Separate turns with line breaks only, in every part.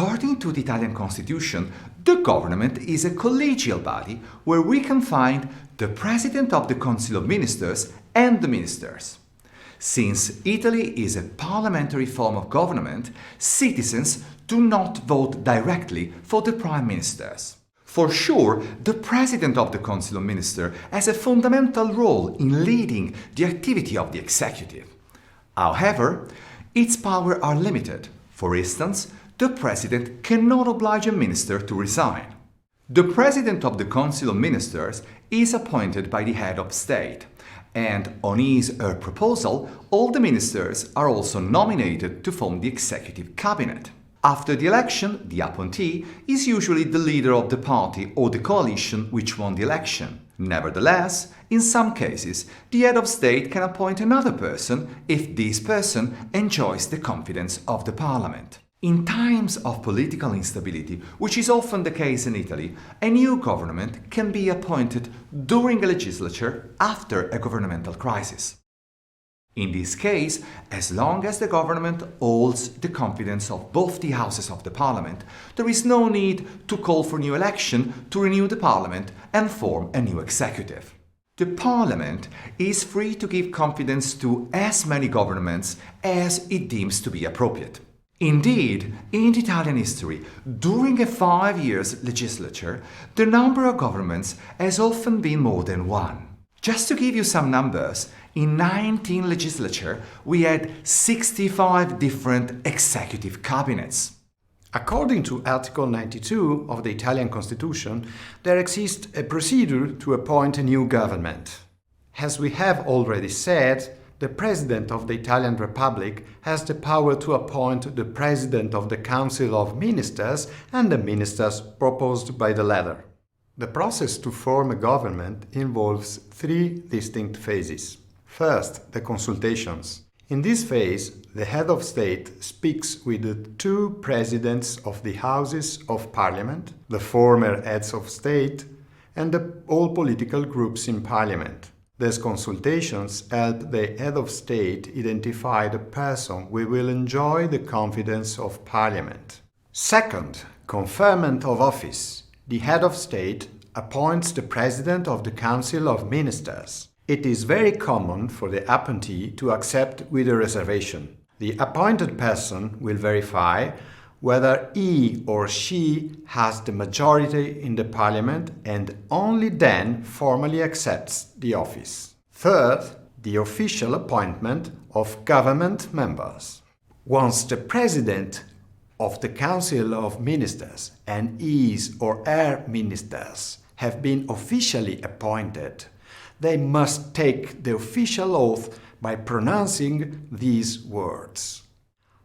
According to the Italian Constitution, the government is a collegial body where we can find the President of the Council of Ministers and the ministers. Since Italy is a parliamentary form of government, citizens do not vote directly for the prime ministers. For sure, the President of the Council of Ministers has a fundamental role in leading the activity of the executive. However, its powers are limited. For instance, the President cannot oblige a minister to resign. The President of the Council of Ministers is appointed by the head of state, and on his or her proposal, all the ministers are also nominated to form the executive cabinet. After the election, the appointee is usually the leader of the party or the coalition which won the election. Nevertheless, in some cases, the head of state can appoint another person if this person enjoys the confidence of the parliament. In times of political instability, which is often the case in Italy, a new government can be appointed during a legislature after a governmental crisis. In this case, as long as the government holds the confidence of both the houses of the parliament, there is no need to call for new election to renew the parliament and form a new executive. The parliament is free to give confidence to as many governments as it deems to be appropriate. Indeed, in Italian history, during a 5-year legislature, the number of governments has often been more than one. Just to give you some numbers, in 19 legislature, we had 65 different executive cabinets.
According to Article 92 of the Italian Constitution, there exists a procedure to appoint a new government. As we have already said, the President of the Italian Republic has the power to appoint the President of the Council of Ministers and the ministers proposed by the latter. The process to form a government involves 3 distinct phases. First, the consultations. In this phase, the head of state speaks with the 2 presidents of the Houses of Parliament, the former heads of state, and all political groups in Parliament. These consultations help the head of state identify the person who will enjoy the confidence of Parliament. Second, conferment of office. The head of state appoints the President of the Council of Ministers. It is very common for the appointee to accept with a reservation. The appointed person will verify whether he or she has the majority in the parliament and only then formally accepts the office. Third, the official appointment of government members. Once the president of the Council of Ministers and his or her ministers have been officially appointed, they must take the official oath by pronouncing these words.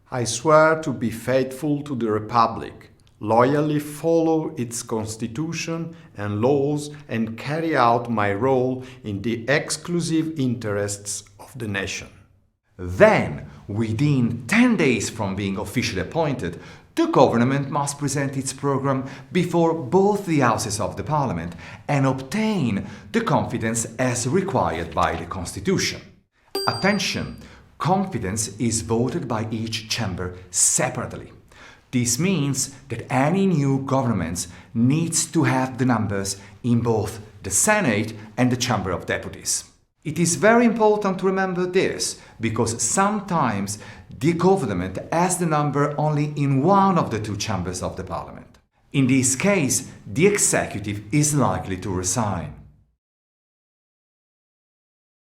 I swear to be faithful to the Republic, loyally follow its constitution and laws, and carry out my role in the exclusive interests of the nation.
Then, within 10 days from being officially appointed, the government must present its program before both the houses of the parliament and obtain the confidence as required by the Constitution. Attention! Confidence is voted by each chamber separately. This means that any new government needs to have the numbers in both the Senate and the Chamber of Deputies. It is very important to remember this because sometimes the government has the number only in one of the 2 chambers of the parliament. In this case, the executive is likely to resign.